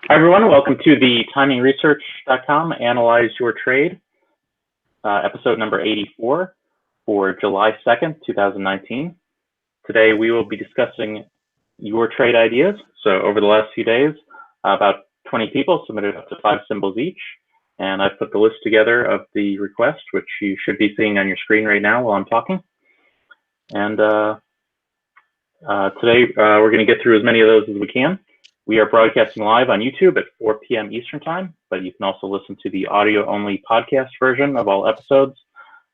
Hi, everyone. Welcome to the TimingResearch.com Analyze Your Trade, episode number 84 for July 2nd, 2019. Today, we will be discussing your trade ideas. So over the last few days, about 20 people submitted up to 5 symbols each. And I've put the list together of the request, which you should be seeing on your screen right now while I'm talking. And today, we're going to get through as many of those as we can. We are broadcasting live on YouTube at 4 p.m. Eastern Time, but you can also listen to the audio-only podcast version of all episodes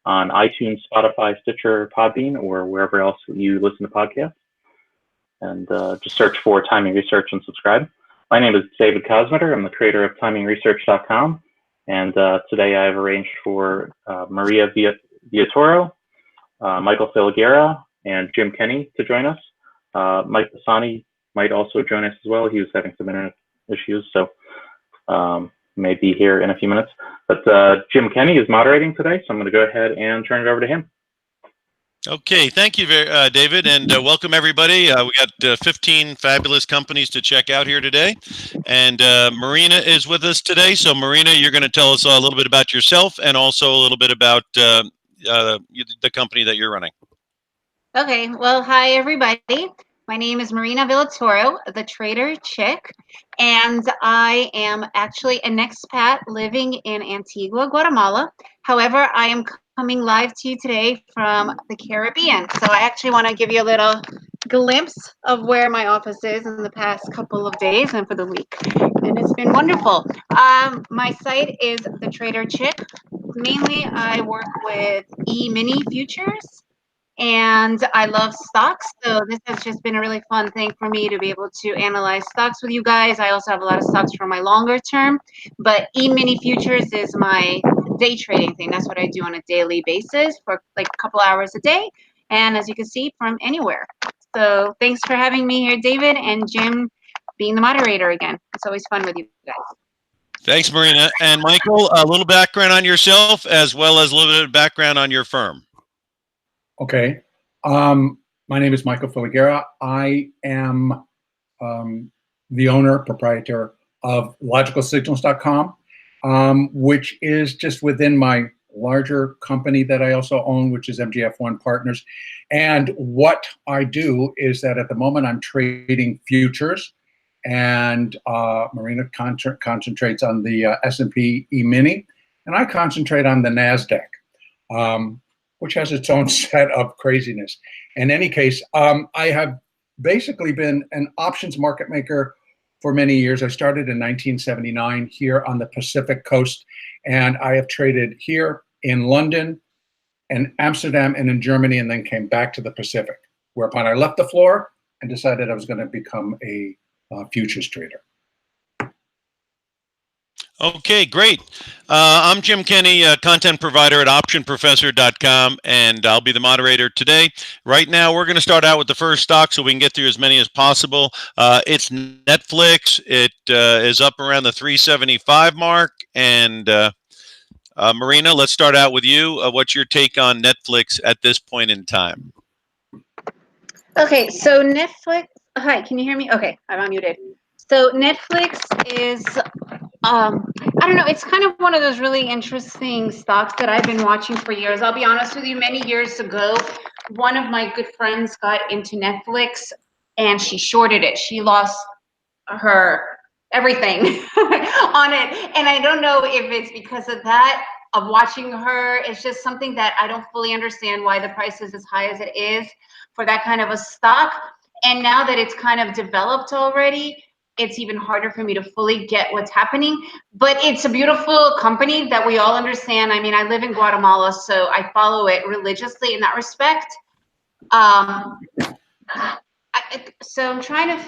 on iTunes, Spotify, Stitcher, Podbean, or wherever else you listen to podcasts. And just search for Timing Research and subscribe. My name is David Kosmeter. I'm the creator of TimingResearch.com. And today I have arranged for Marina Villatoro, Michael Filighera, and Jim Kenney to join us. Mike Pisani might also join us as well. He was having some internet issues, so may be here in a few minutes. But Jim Kenney is moderating today, so I'm going to go ahead and turn it over to him. Okay, thank you, David, and welcome everybody. We got 15 fabulous companies to check out here today, and Marina is with us today. So Marina, you're going to tell us a little bit about yourself and also a little bit about the company that you're running. Okay, well, hi everybody. My name is Marina Villatoro, the Trader Chick, and I am actually an expat living in Antigua, Guatemala. However, I am coming live to you today from the Caribbean. So I actually want to give you a little glimpse of where my office is in the past couple of days and for the week. And it's been wonderful. My site is the Trader Chick. Mainly, I work with E-mini futures. And I love stocks, so this has just been a really fun thing for me to be able to analyze stocks with you guys. I also have a lot of stocks for my longer term, but E-mini futures is my day trading thing. That's what I do on a daily basis for like a couple hours a day, and as you can see, from anywhere. So thanks for having me here, David, and Jim being the moderator again. It's always fun with you guys. Thanks, Marina. And Michael, a little background on yourself as well as a little bit of background on your firm. Okay. My name is Michael Filighera. I am the owner, proprietor of LogicalSignals.com, which is just within my larger company that I also own, which is MGF1 Partners. And what I do is that at the moment I'm trading futures, and Marina concentrates on the S&P E-mini, and I concentrate on the NASDAQ. Which has its own set of craziness. In any case, I have basically been an options market maker for many years. I started in 1979 here on the Pacific Coast, and I have traded here in London and Amsterdam and in Germany, and then came back to the Pacific, whereupon I left the floor and decided I was going to become a futures trader. Okay, great. I'm Jim Kenney, content provider at optionprofessor.com, and I'll be the moderator today. Right now, we're going to start out with the first stock so we can get through as many as possible. It's Netflix. It is up around the 375 mark. And Marina, let's start out with you. What's your take on Netflix at this point in time? Okay, so Netflix. Hi, can you hear me? Okay, I'm unmuted. So Netflix is, I don't know, it's kind of one of those really interesting stocks that I've been watching for years. I'll be honest with you, many years ago, one of my good friends got into Netflix and she shorted it. She lost her everything on it. And I don't know if it's because of that, of watching her. It's just something that I don't fully understand why the price is as high as it is for that kind of a stock. And now that it's kind of developed already, it's even harder for me to fully get what's happening. But it's a beautiful company that we all understand. I mean, I live in Guatemala, so I follow it religiously in that respect. So I'm trying to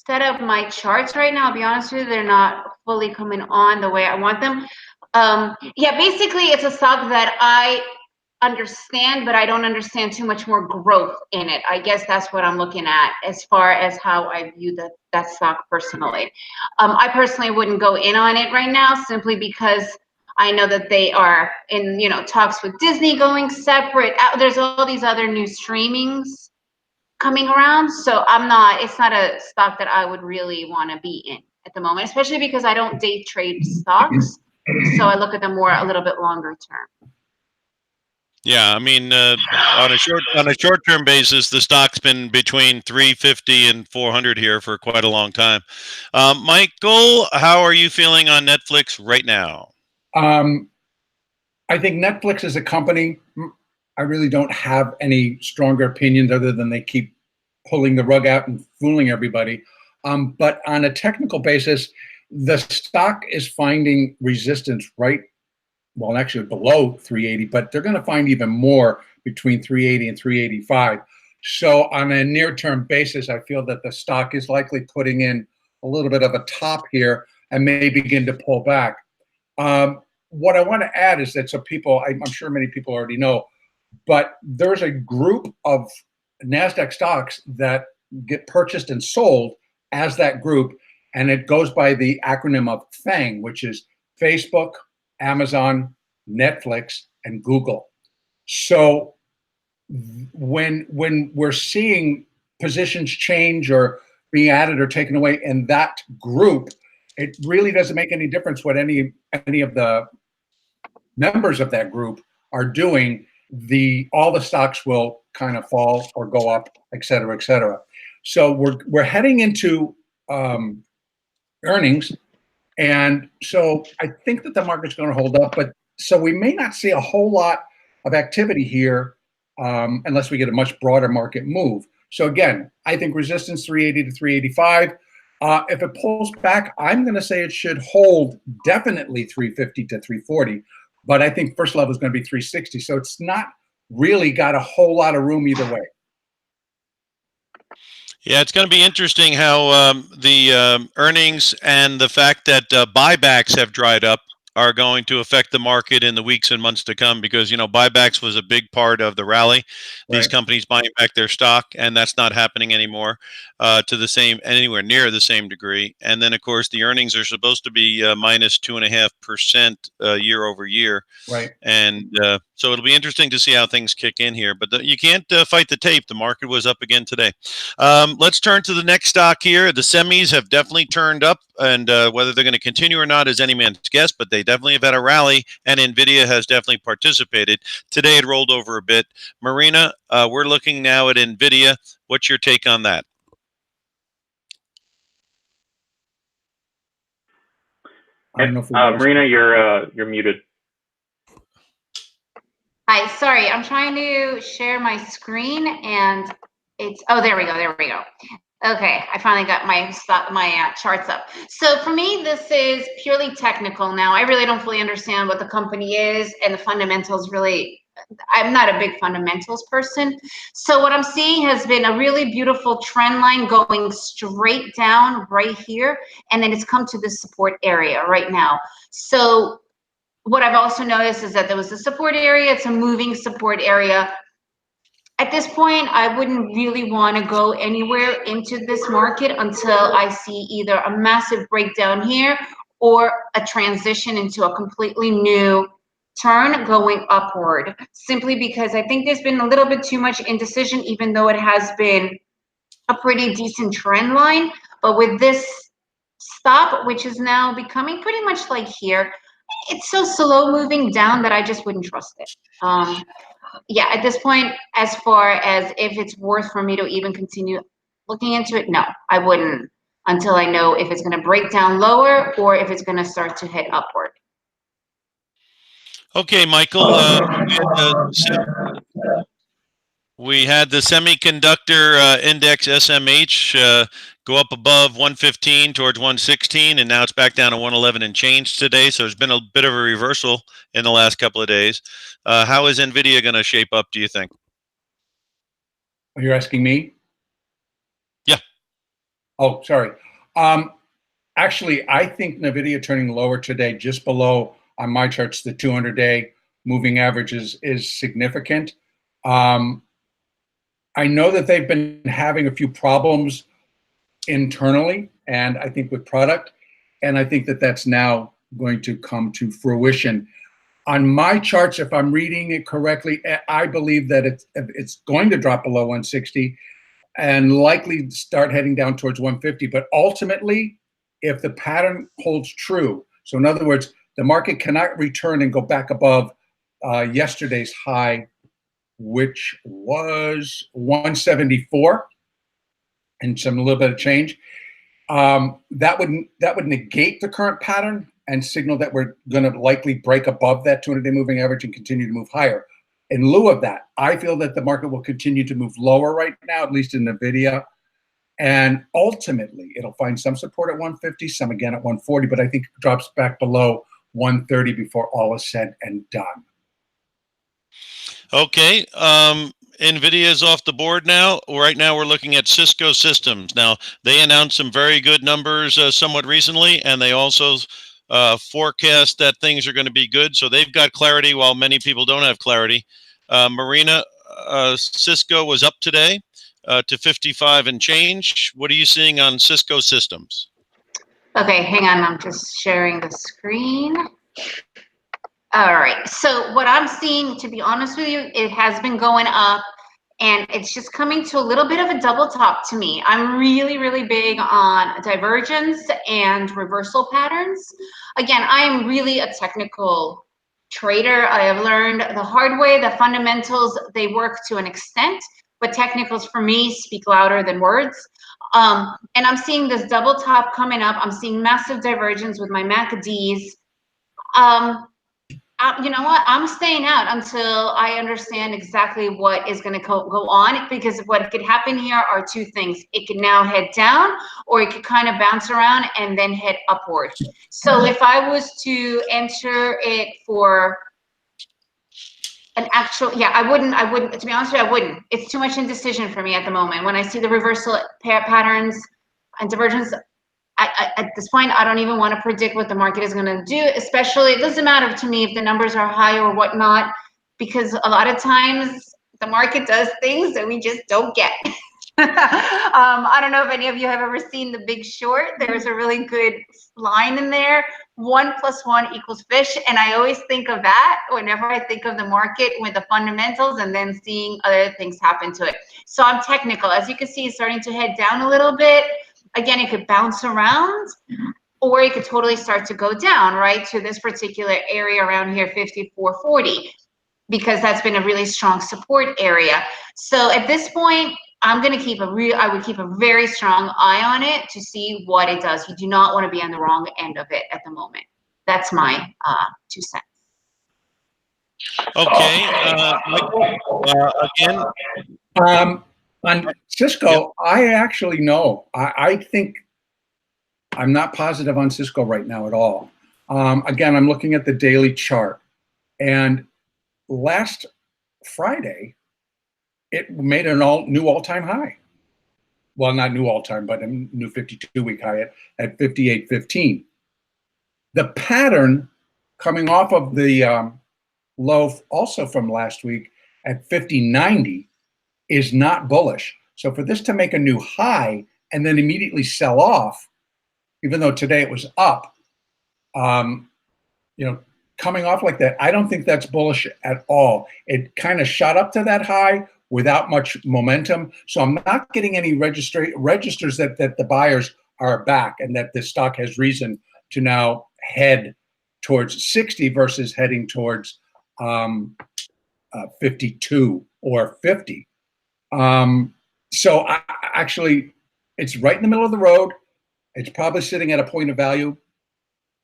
set up my charts right now. I'll be honest with you, they're not fully coming on the way I want them. Yeah, basically it's a stock that I understand, but I don't understand too much more growth in it. I guess that's what I'm looking at as far as how I view that stock personally. I personally wouldn't go in on it right now simply because I know that they are in, talks with Disney going separate. There's all these other new streamings coming around. So it's not a stock that I would really want to be in at the moment, especially because I don't day trade stocks. So I look at them more a little bit longer term. Yeah, I mean, on a short-term basis, the stock's been between 350 and 400 here for quite a long time. Michael, how are you feeling on Netflix right now? I think Netflix as a company, I really don't have any stronger opinions other than they keep pulling the rug out and fooling everybody. But on a technical basis, the stock is finding resistance well, actually below 380, but they're going to find even more between 380 and 385. So on a near-term basis, I feel that the stock is likely putting in a little bit of a top here and may begin to pull back. What I want to add is that, so people, I'm sure many people already know, but there's a group of NASDAQ stocks that get purchased and sold as that group, and it goes by the acronym of FANG, which is Facebook, Amazon, Netflix, and Google. So when we're seeing positions change or being added or taken away in that group, it really doesn't make any difference what any of the members of that group are doing. All the stocks will kind of fall or go up, et cetera, et cetera. So we're heading into earnings. And so I think that the market's going to hold up, but so we may not see a whole lot of activity here unless we get a much broader market move. So again, I think resistance 380 to 385. If it pulls back, I'm going to say it should hold definitely 350 to 340, but I think first level is going to be 360. So it's not really got a whole lot of room either way. Yeah, it's going to be interesting how the earnings and the fact that buybacks have dried up are going to affect the market in the weeks and months to come, because, you know, buybacks was a big part of the rally. These Right. companies buying back their stock, and that's not happening anymore to the same, anywhere near the same degree. And then, of course, the earnings are supposed to be minus 2.5% year over year. Right. And so it'll be interesting to see how things kick in here. But you can't fight the tape. The market was up again today. Let's turn to the next stock here. The semis have definitely turned up, and whether they're going to continue or not is any man's guess, but they definitely have had a rally, and NVIDIA has definitely participated. Today it rolled over a bit. Marina, we're looking now at NVIDIA. What's your take on that? I don't know if Marina, you're muted. Hi, sorry, I'm trying to share my screen and it's, oh, there we go. Okay, I finally got my charts up. So for me, this is purely technical now. I really don't fully understand what the company is, and the fundamentals really, I'm not a big fundamentals person. So what I'm seeing has been a really beautiful trend line going straight down right here, and then it's come to this support area right now. So what I've also noticed is that there was a support area. It's a moving support area. At this point, I wouldn't really want to go anywhere into this market until I see either a massive breakdown here or a transition into a completely new turn going upward, simply because I think there's been a little bit too much indecision, even though it has been a pretty decent trend line. But with this stop, which is now becoming pretty much like here, it's so slow moving down that I just wouldn't trust it. Yeah, at this point, as far as if it's worth for me to even continue looking into it, no, I wouldn't until I know if it's going to break down lower or if it's going to start to head upward. Okay, Michael, we had the semiconductor index SMH go up above 115 towards 116, and now it's back down to 111 and change today. So there's been a bit of a reversal in the last couple of days. How is NVIDIA going to shape up, do you think? Are you asking me? Yeah. Oh, sorry. Actually, I think NVIDIA turning lower today, just below on my charts, the 200-day moving average is significant. I know that they've been having a few problems internally, and I think with product, and I think that that's now going to come to fruition. On my charts, if I'm reading it correctly, I believe that it's going to drop below 160 and likely start heading down towards 150. But ultimately, if the pattern holds true, so in other words, the market cannot return and go back above yesterday's high, which was 174 and a little bit of change. That would negate the current pattern and signal that we're going to likely break above that 200-day moving average and continue to move higher. In lieu of that, I feel that the market will continue to move lower right now, at least in NVIDIA. And ultimately, it'll find some support at 150, some again at 140, but I think it drops back below 130 before all is said and done. Okay. NVIDIA is off the board now. Right now, we're looking at Cisco Systems. Now, they announced some very good numbers somewhat recently, and they also forecast that things are going to be good. So they've got clarity while many people don't have clarity. Marina, Cisco was up today to 55 and change. What are you seeing on Cisco Systems? Okay, hang on. I'm just sharing the screen. All right. So what I'm seeing, to be honest with you, it has been going up, and it's just coming to a little bit of a double top to me. I'm really, really big on divergence and reversal patterns. Again, I am really a technical trader. I have learned the hard way that fundamentals, they work to an extent, but technicals for me speak louder than words. And I'm seeing this double top coming up. I'm seeing massive divergence with my MACDs. You know what? I'm staying out until I understand exactly what is going to go on, because what could happen here are two things. It could now head down, or it could kind of bounce around and then head upward. So if I was to enter it for an actual, yeah, I wouldn't, to be honest with you, I wouldn't. It's too much indecision for me at the moment. When I see the reversal patterns and divergence, at this point, I don't even want to predict what the market is going to do, especially, it doesn't matter to me if the numbers are high or whatnot, because a lot of times the market does things that we just don't get. I don't know if any of you have ever seen The Big Short. There's a really good line in there, 1 + 1 = fish. And I always think of that whenever I think of the market with the fundamentals and then seeing other things happen to it. So I'm technical. As you can see, it's starting to head down a little bit. Again, it could bounce around, or it could totally start to go down, right, to this particular area around here, 54.40, because that's been a really strong support area. So at this point, I would keep a very strong eye on it to see what it does. You do not want to be on the wrong end of it at the moment. That's my 2 cents. Okay. Again. On Cisco, yep. I actually know. I think I'm not positive on Cisco right now at all. Again, I'm looking at the daily chart, and last Friday, it made a new all-time high. Well, not new all-time, but a new 52-week high at 58.15. The pattern coming off of the low also from last week at 50.90 is not bullish. So for this to make a new high and then immediately sell off, even though today it was up, coming off like that, I don't think that's bullish at all. It kind of shot up to that high without much momentum. So I'm not getting any registers that the buyers are back and that the stock has reason to now head towards 60 versus heading towards 52 or 50. So actually, it's right in the middle of the road. It's probably sitting at a point of value.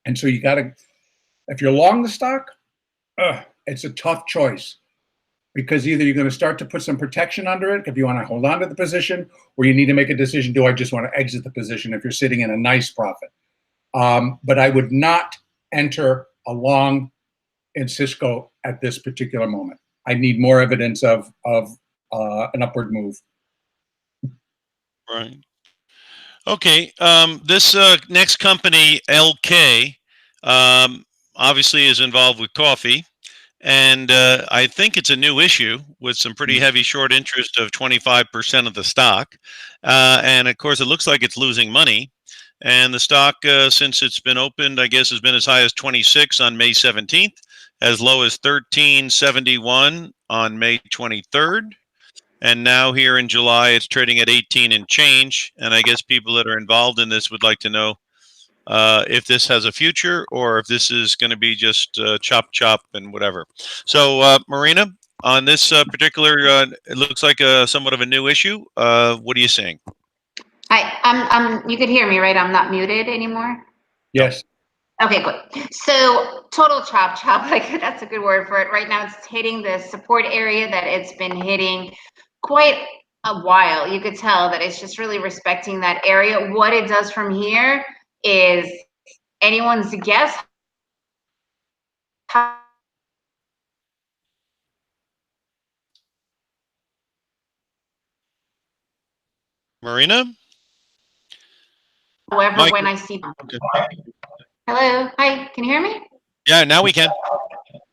And so you got to, if you're long the stock, it's a tough choice, because either you're going to start to put some protection under it if you want to hold on to the position, or you need to make a decision, do I just want to exit the position if you're sitting in a nice profit? But I would not enter a long in Cisco at this particular moment. I need more evidence of an upward move. Right. Okay. This next company, LK, obviously is involved with coffee, and I think it's a new issue with some pretty heavy short interest of 25% of the stock, and of course it looks like it's losing money. And the stock, since it's been opened, I guess has been as high as 26 on May 17th, as low as 13.71 on May 23rd. And now here in July, it's trading at 18 and change. And I guess people that are involved in this would like to know if this has a future or if this is going to be just chop chop and whatever. So Marina, on this particular, it looks like somewhat of a new issue. What are you saying? Hi, you could hear me, right? I'm not muted anymore. Yes. Okay, good. So total chop chop, like that's a good word for it. Right now it's hitting the support area that it's been hitting quite a while. You could tell that it's just really respecting that area. What it does from here is anyone's guess. Marina? However, Mike? when I see Okay. Hello, hi, can you hear me? Yeah, now we can.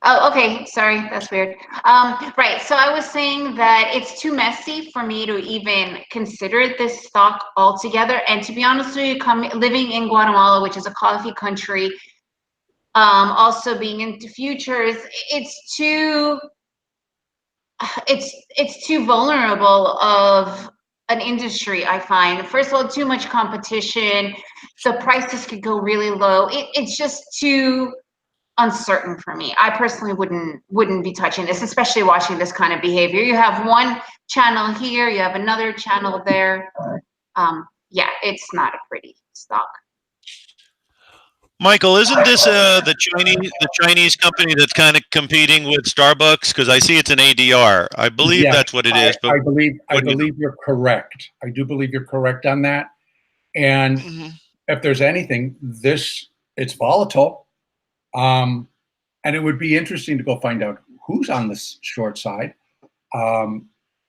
Oh, okay. Sorry, that's weird. Right. So I was saying that it's too messy for me to even consider this stock altogether. And to be honest with you, living in Guatemala, which is a coffee country, also being into futures, it's too vulnerable of an industry. I find, first of all, too much competition. The prices could go really low. It's just too uncertain for me. I personally wouldn't be touching this, especially watching this kind of behavior. You have one channel here, you have another channel there. Yeah, it's not a pretty stock. Michael, isn't this the Chinese company that's kind of competing with Starbucks? Because I see it's an ADR. I believe Yeah, that's what it is. But I believe you're correct. I do believe you're correct on that. And if there's anything, it's volatile. And it would be interesting to go find out who's on the short side. But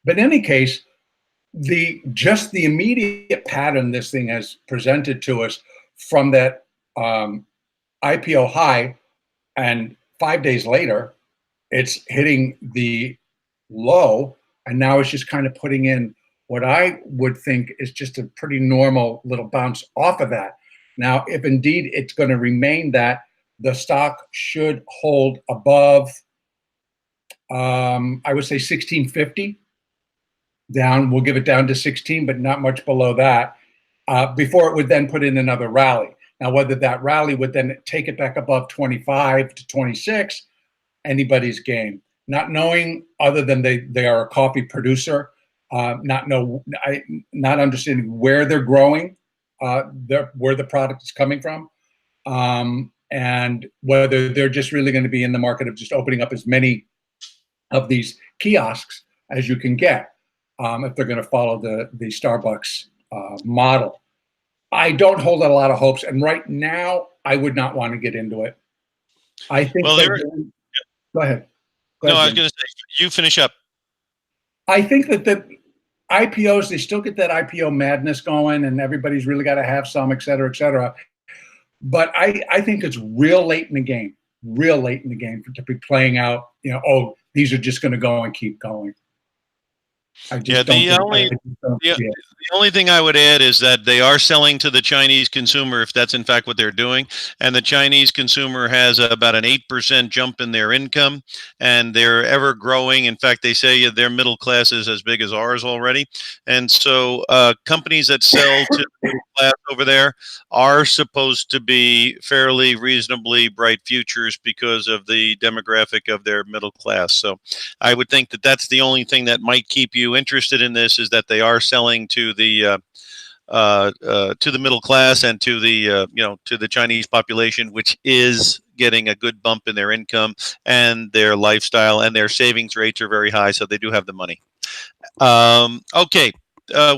in any case, the immediate pattern this thing has presented to us from that IPO high, and 5 days later, it's hitting the low, and now it's just kind of putting in what I would think is just a pretty normal little bounce off of that. Now, if indeed it's going to remain that, the stock should hold above, I would say 1650 down. We'll give it down to 16, but not much below that, before it would then put in another rally. Now, whether that rally would then take it back above 25 to 26, anybody's game. Not knowing, other than they are a coffee producer, not understanding where they're growing, where the product is coming from, and whether they're just really going to be in the market of just opening up as many of these kiosks as you can get, if they're going to follow the Starbucks model. I don't hold out a lot of hopes, and right now I would not want to get into it. I think. Well, go ahead. No, I was going to say, you finish up. I think that the IPOs, they still get that IPO madness going, and everybody's really got to have some, et cetera, et cetera. But I think it's real late in the game to be playing out, oh, these are just going to go and keep going. The only thing I would add is that they are selling to the Chinese consumer, if that's in fact what they're doing. And the Chinese consumer has about an 8% jump in their income, and they're ever growing. In fact, they say their middle class is as big as ours already. And so companies that sell to the middle class over there are supposed to be fairly reasonably bright futures because of the demographic of their middle class. So I would think that that's the only thing that might keep you interested in this, is that they are selling to the middle class and to the to the Chinese population, which is getting a good bump in their income and their lifestyle, and their savings rates are very high, so they do have the money. Okay.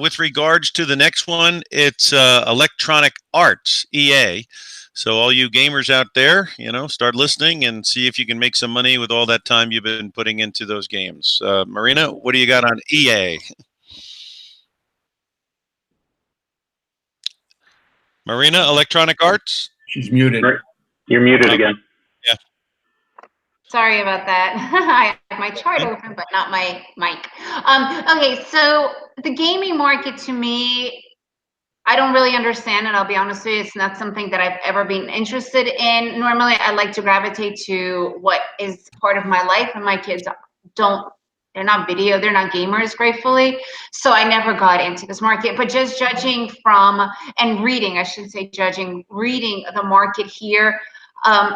With regards to the next one, it's Electronic Arts, EA. So all you gamers out there, start listening and see if you can make some money with all that time you've been putting into those games. Marina, what do you got on EA? Marina, Electronic Arts? She's muted. You're muted again. Yeah. Sorry about that. I have my chart open, but not my mic. Okay, so the gaming market, to me, I don't really understand it. I'll be honest with you. It's not something that I've ever been interested in. Normally, I like to gravitate to what is part of my life, and my kids don't they're not video, they're not gamers, gratefully. So I never got into this market. But just judging from, and reading, I should say reading the market here,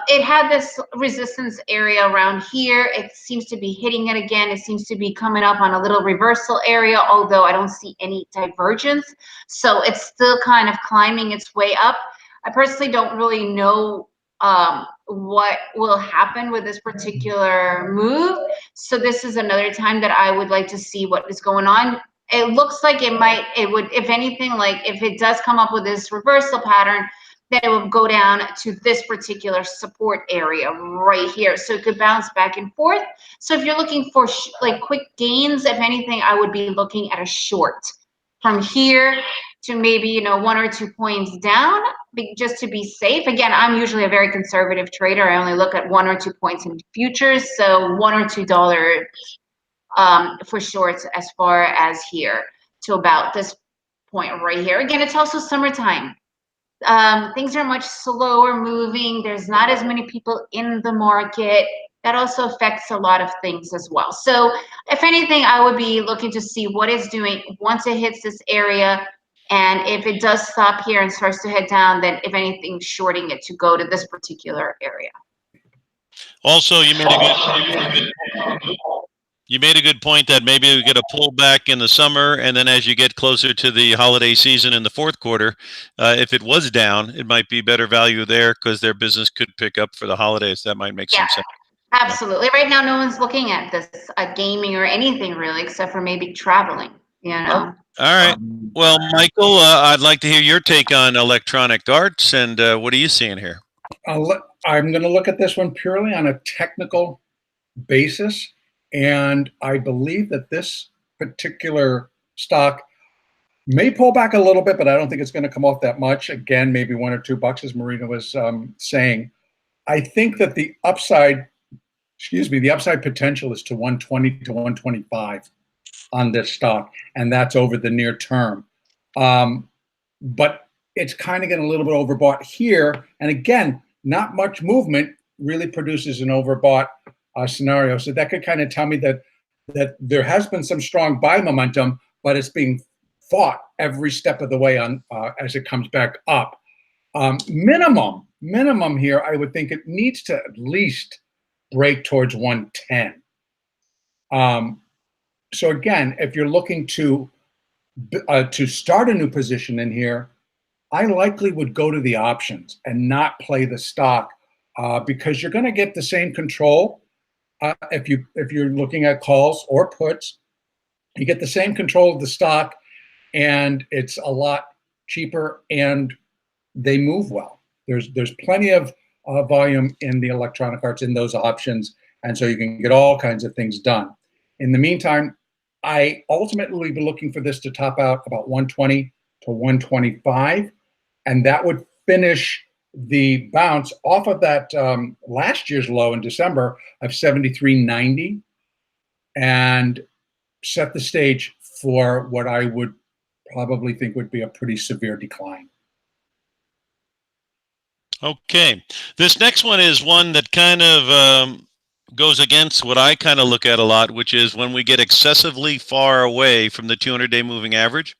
it had this resistance area around here. It seems to be hitting it again. It seems to be coming up on a little reversal area, although I don't see any divergence. So it's still kind of climbing its way up. I personally don't really know what will happen with this particular move. So this is another time that I would like to see what is going on. It looks like it would, if anything, like if it does come up with this reversal pattern, then it will go down to this particular support area right here. So it could bounce back and forth. So if you're looking for like quick gains, if anything, I would be looking at a short from here to maybe, you know, 1 or 2 points down, just to be safe. Again, I'm usually a very conservative trader. I only look at 1 or 2 points in futures. So $1 or $2 for shorts as far as here to about this point right here. Again, it's also summertime. Things are much slower moving. There's not as many people in the market. That also affects a lot of things as well. So if anything, I would be looking to see what it's doing once it hits this area. And if it does stop here and starts to head down, then if anything, shorting it to go to this particular area. Also, you made a good point that maybe we get a pullback in the summer, and then as you get closer to the holiday season in the fourth quarter, if it was down, it might be better value there because their business could pick up for the holidays. That might make some sense. Absolutely. Right now, no one's looking at this gaming or anything really, except for maybe traveling, you know. All right. Well, Michael, I'd like to hear your take on electronic arts, and what are you seeing here? I'm going to look at this one purely on a technical basis, and I believe that this particular stock may pull back a little bit, but I don't think it's going to come off that much. Again, maybe $1 or $2, as Marina was saying. I think that the upside potential is to 120 to 125 on this stock, and that's over the near term. But it's kind of getting a little bit overbought here. And again, not much movement really produces an overbought scenario. So that could kind of tell me that there has been some strong buy momentum, but it's being fought every step of the way on as it comes back up. Minimum here, I would think it needs to at least break towards 110. So again, if you're looking to start a new position in here, I likely would go to the options and not play the stock because you're going to get the same control if you're looking at calls or puts. You get the same control of the stock, and it's a lot cheaper, and they move well. There's plenty of volume in the electronic arts in those options, and so you can get all kinds of things done. In the meantime, I ultimately would be looking for this to top out about 120 to 125, and that would finish the bounce off of that last year's low in December of 73.90 and set the stage for what I would probably think would be a pretty severe decline. Okay. This next one is one that kind of goes against what I kind of look at a lot, which is when we get excessively far away from the 200-day moving average.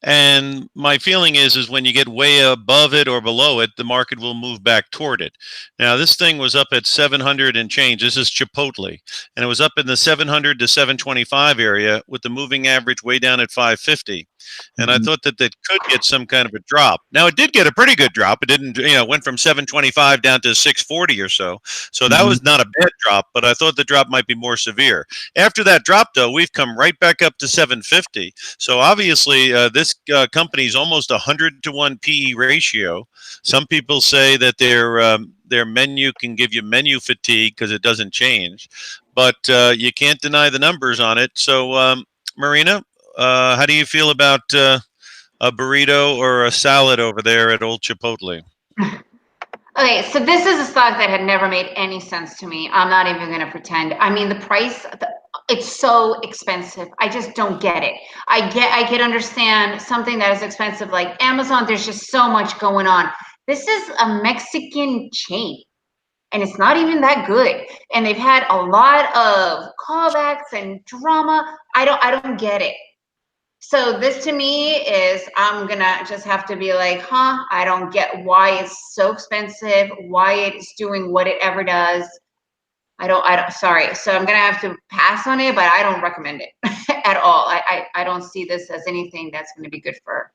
And my feeling is when you get way above it or below it, the market will move back toward it. Now, this thing was up at 700 and change. This is Chipotle. And it was up in the 700 to 725 area with the moving average way down at 550. And I thought that could get some kind of a drop. Now, it did get a pretty good drop. It didn't, went from 725 down to 640 or so. So that was not a bad drop, but I thought the drop might be more severe. After that drop, though, we've come right back up to 750. So obviously, this company is almost 100-to-1 PE ratio. Some people say that their menu can give you menu fatigue because it doesn't change, but you can't deny the numbers on it. So, Marina, how do you feel about a burrito or a salad over there at Old Chipotle? Okay, so this is a stock that had never made any sense to me. I'm not even going to pretend. I mean, the price, it's so expensive. I just don't get it. I can understand something that is expensive like Amazon. There's just so much going on. This is a Mexican chain. and it's not even that good. And they've had a lot of callbacks and drama. I don't get it. So this to me is, I'm gonna just have to be like, I don't get why it's so expensive, why it's doing what it ever does. I don't, sorry. So I'm gonna have to pass on it, but I don't recommend it at all. I don't see this as anything that's gonna be good for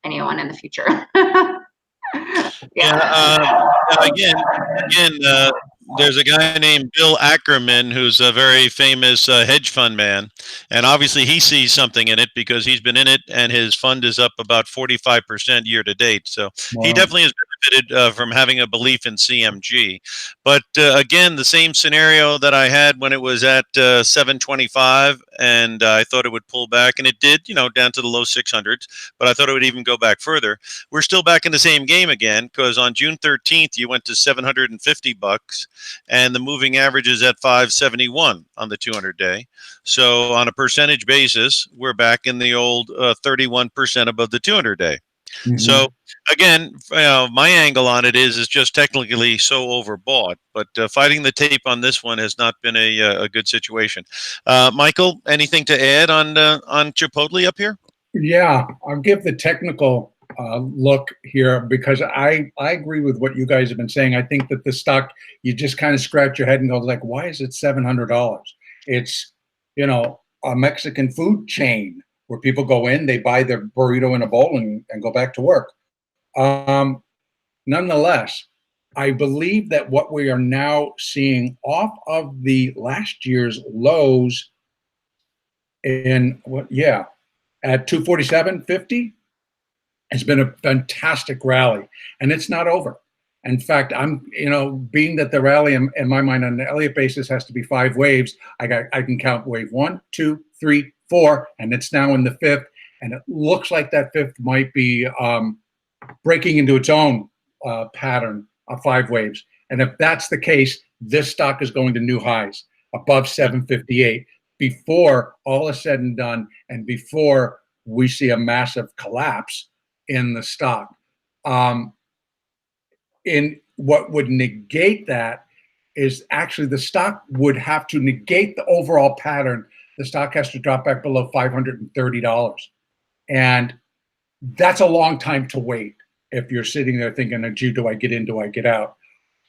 anyone in the future. Again, there's a guy named Bill Ackerman who's a very famous hedge fund man, and obviously he sees something in it because he's been in it, and his fund is up about 45% year to date. So he definitely has benefited from having a belief in CMG. But again, the same scenario that I had when it was at 725, and I thought it would pull back, and it did, down to the low 600s. But I thought it would even go back further. We're still back in the same game again, because on June 13th you went to $750, and the moving average is at 571 on the 200-day. So on a percentage basis, we're back in the old 31% above the 200-day. Mm-hmm. So again, my angle on it is just technically so overbought, but fighting the tape on this one has not been a good situation. Michael, anything to add on Chipotle up here? Yeah, I'll give the technical look here, because I agree with what you guys have been saying. I think that the stock, you just kind of scratch your head and go like, why is it $700? It's, a Mexican food chain where people go in, they buy their burrito in a bowl and go back to work. Nonetheless, I believe that what we are now seeing off of the last year's lows at 247.50 has been a fantastic rally, and it's not over. In fact, being that the rally in my mind on the Elliott basis has to be 5 waves, I can count wave 1, 2, 3, 4, and it's now in the 5th, and it looks like that 5th might be breaking into its own pattern of 5 waves. And if that's the case, this stock is going to new highs above 758 before all is said and done, and before we see a massive collapse in the stock. In what would negate that is actually the stock would have to negate the overall pattern. The stock has to drop back below $530. And that's a long time to wait if you're sitting there thinking, gee, do I get in, do I get out?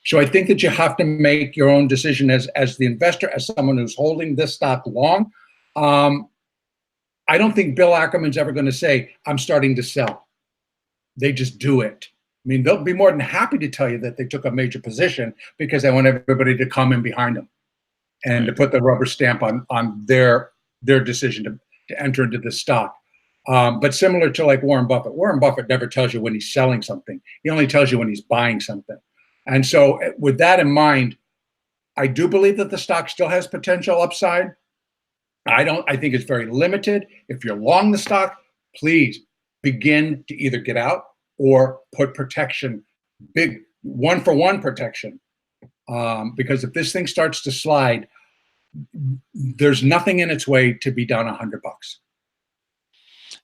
So I think that you have to make your own decision as the investor, as someone who's holding this stock long. I don't think Bill Ackerman's ever going to say, I'm starting to sell. They just do it. I mean, they'll be more than happy to tell you that they took a major position because they want everybody to come in behind them and to put the rubber stamp on their decision to enter into the stock. But similar to like Warren Buffett never tells you when he's selling something. He only tells you when he's buying something. And so with that in mind, I do believe that the stock still has potential upside. I think it's very limited. If you're long the stock, please begin to either get out or put protection, big one-for-one protection. Because if this thing starts to slide, there's nothing in its way to be down $100.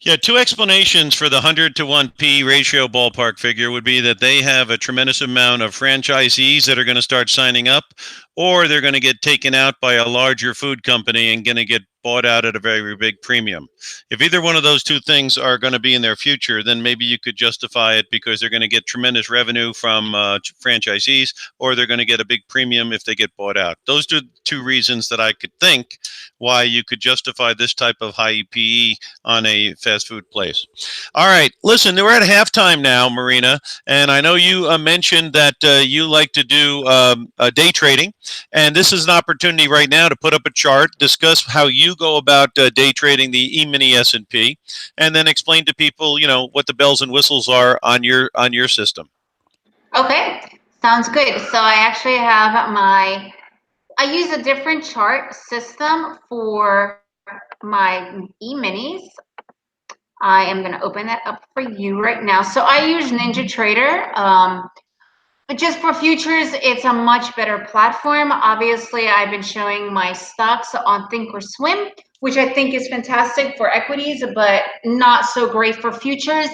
Yeah, 2 explanations for the 100 to 1 P ratio ballpark figure would be that they have a tremendous amount of franchisees that are going to start signing up, or they're going to get taken out by a larger food company and going to get bought out at a very big premium. If either one of those 2 things are going to be in their future, then maybe you could justify it because they're going to get tremendous revenue from franchisees, or they're going to get a big premium if they get bought out. Those are 2 reasons that I could think why you could justify this type of high PE on a fast food place. All right, listen, we're at halftime now, Marina, and I know you mentioned that you like to do day trading, and this is an opportunity right now to put up a chart, discuss how you go about day trading the E-mini S&P, and then explain to people, what the bells and whistles are on your system. Okay, sounds good. So I actually have I use a different chart system for my E-minis. I am going to open that up for you right now. So I use NinjaTrader. But just for futures, it's a much better platform. Obviously, I've been showing my stocks on Thinkorswim, which I think is fantastic for equities, but not so great for futures.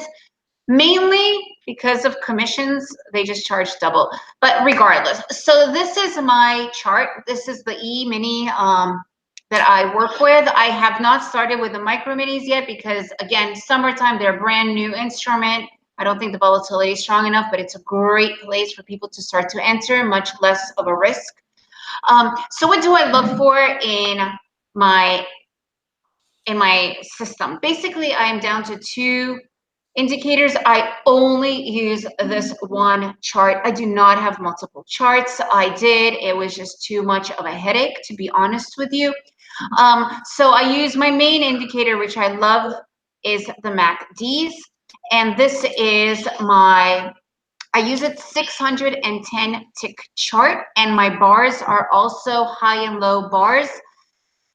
Mainly because of commissions, they just charge double. But regardless, so this is my chart. This is the E-mini that I work with. I have not started with the micro minis yet because, again, summertime, they're a brand new instrument. I don't think the volatility is strong enough, but it's a great place for people to start to enter, much less of a risk. So what do I look for in my system? Basically, I am down to 2 indicators. I only use this one chart. I do not have multiple charts. I did. It was just too much of a headache, to be honest with you. So I use my main indicator, which I love, is the MACDs. And this is I use it 610 tick chart, and my bars are also high and low bars.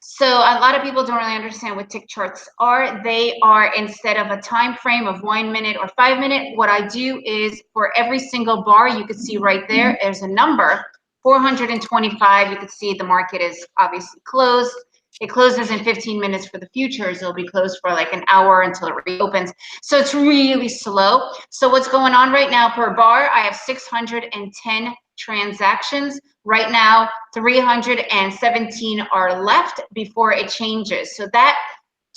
So a lot of people don't really understand what tick charts are. They are, instead of a time frame of 1 minute or 5 minute, what I do is for every single bar, you can see right there's a number, 425. You can see the market is obviously closed. It closes in 15 minutes for the futures. It'll be closed for like an hour until it reopens. So it's really slow. So what's going on right now per bar, I have 610 transactions. Right now, 317 are left before it changes. So that,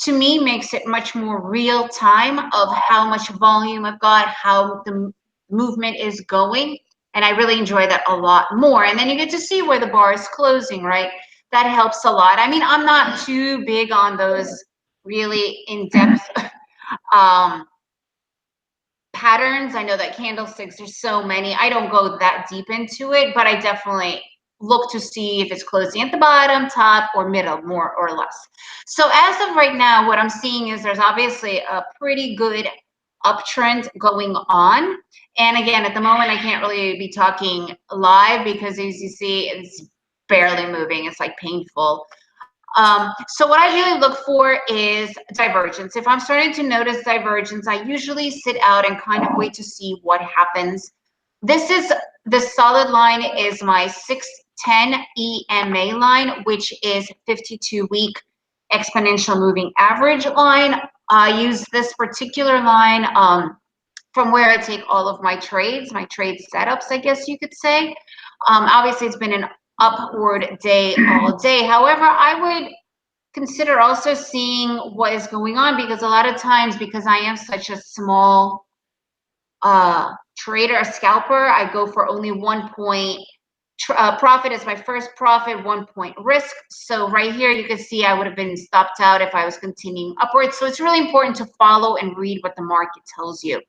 to me, makes it much more real time of how much volume I've got, how the movement is going. And I really enjoy that a lot more. And then you get to see where the bar is closing, right? That helps a lot. I mean, I'm not too big on those really in-depth patterns. I know that candlesticks, there's so many. I don't go that deep into it, but I definitely look to see if it's closing at the bottom, top, or middle, more or less. So as of right now, what I'm seeing is there's obviously a pretty good uptrend going on. And again, at the moment, I can't really be talking live because, as you see, it's barely moving. It's like painful. So what I really look for is divergence. If I'm starting to notice divergence, I usually sit out and kind of wait to see what happens. This is the solid line is my 610 EMA line, which is 52-week exponential moving average line. I use this particular line from where I take all of my trade setups, I guess you could say. Obviously, it's been an upward day all day. However, I would consider also seeing what is going on, because a lot of times, because I am such a small trader, a scalper, I go for only 1 point profit as my first profit, 1 point risk. So right here, you can see I would have been stopped out if I was continuing upwards. So it's really important to follow and read what the market tells you.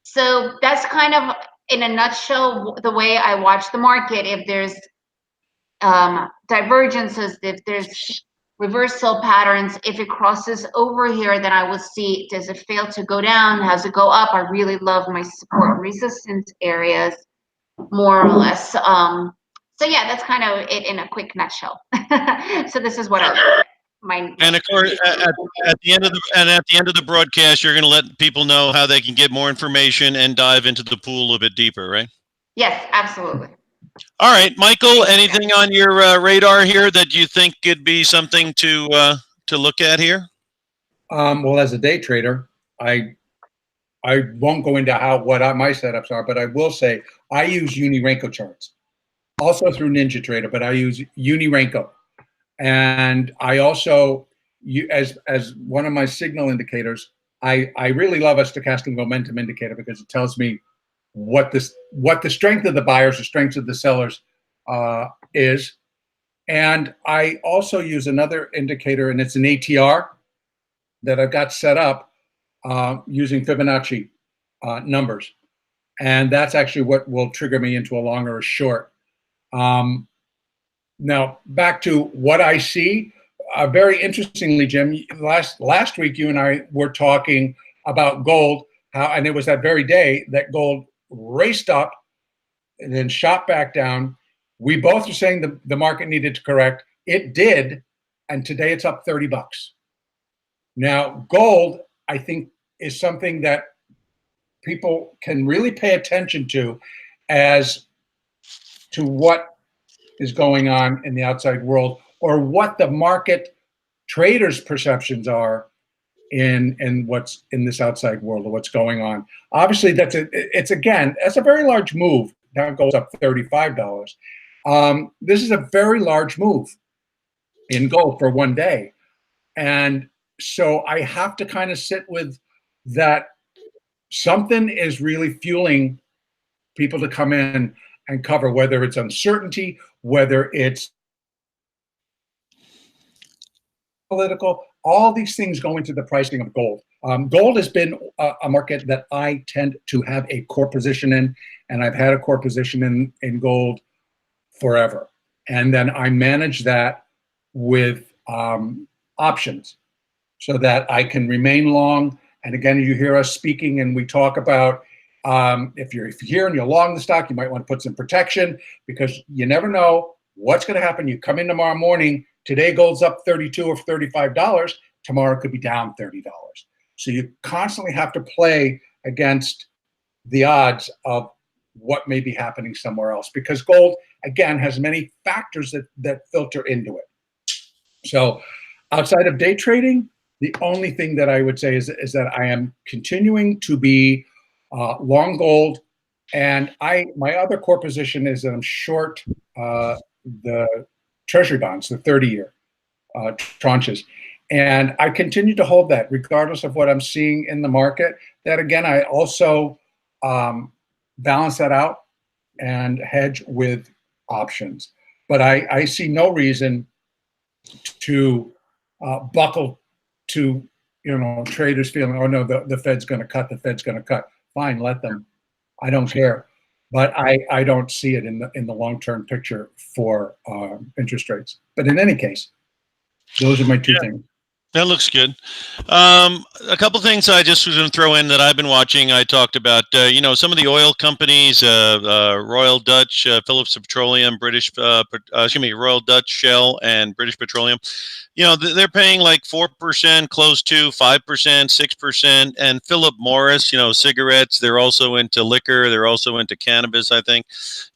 So that's kind of, in a nutshell, the way I watch the market. If there's divergences, if there's reversal patterns, if it crosses over here, then I will see, does it fail to go down? Has it go up? I really love my support and resistance areas, more or less. So yeah, that's kind of it in a quick nutshell. So this is what and of course, at the end of the broadcast, you're going to let people know how they can get more information and dive into the pool a little bit deeper, right? Yes, absolutely. All right, Michael, anything on your radar here that you think could be something to look at here? Well, as a day trader, I won't go into what my setups are, but I will say I use Uni-Renko charts, also through Ninja Trader, but I use Uni-Renko. And I also, as one of my signal indicators, I really love a stochastic momentum indicator because it tells me what the strength of the buyers, the strength of the sellers is. And I also use another indicator, and it's an ATR that I've got set up using Fibonacci numbers. And that's actually what will trigger me into a long or a short. Now, back to what I see, very interestingly, Jim, last week you and I were talking about gold, and it was that very day that gold raced up and then shot back down. We both were saying the market needed to correct. It did, and today it's up $30. Now, gold, I think, is something that people can really pay attention to as to what is going on in the outside world, or what the market traders' perceptions are in what's in this outside world of what's going on. Obviously, that's a very large move. Now it goes up $35. This is a very large move in gold for one day. And so I have to kind of sit with that. Something is really fueling people to come in and cover, whether it's uncertainty, whether it's political, all these things go into the pricing of gold. Gold has been a market that I tend to have a core position in, and I've had a core position in gold forever. And then I manage that with options so that I can remain long. And again, you hear us speaking and we talk about if you're here and you're long the stock, you might want to put some protection because you never know what's going to happen. You come in tomorrow morning, today gold's up $32 or $35, tomorrow it could be down $30. So you constantly have to play against the odds of what may be happening somewhere else because gold, again, has many factors that filter into it. So outside of day trading, the only thing that I would say is that I am continuing to be long gold, and my other core position is that I'm short the treasury bonds, the 30-year tranches, and I continue to hold that regardless of what I'm seeing in the market. That again, I also balance that out and hedge with options, but I see no reason to buckle to traders feeling, oh no, the Fed's going to cut, the Fed's going to cut. Fine, let them. I don't care, but I don't see it in the long-term picture for interest rates. But in any case, those are my two things. That looks good. A couple things I just was going to throw in that I've been watching. I talked about, some of the oil companies, Royal Dutch, Phillips Petroleum, Royal Dutch Shell, and British Petroleum. They're paying like 4%, close to 5%, 6%. And Philip Morris, cigarettes, they're also into liquor. They're also into cannabis, I think.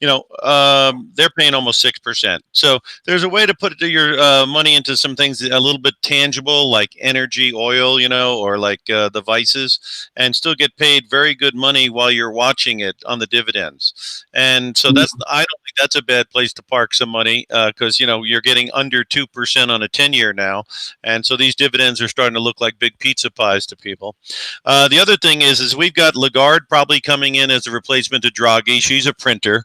They're paying almost 6%. So there's a way to put your money into some things a little bit tangible, like energy, oil, or like the vices, and still get paid very good money while you're watching it on the dividends. And so I don't think that's a bad place to park some money because, you're getting under 2% on a 10-year now. And so these dividends are starting to look like big pizza pies to people. The other thing is we've got Lagarde probably coming in as a replacement to Draghi. She's a printer.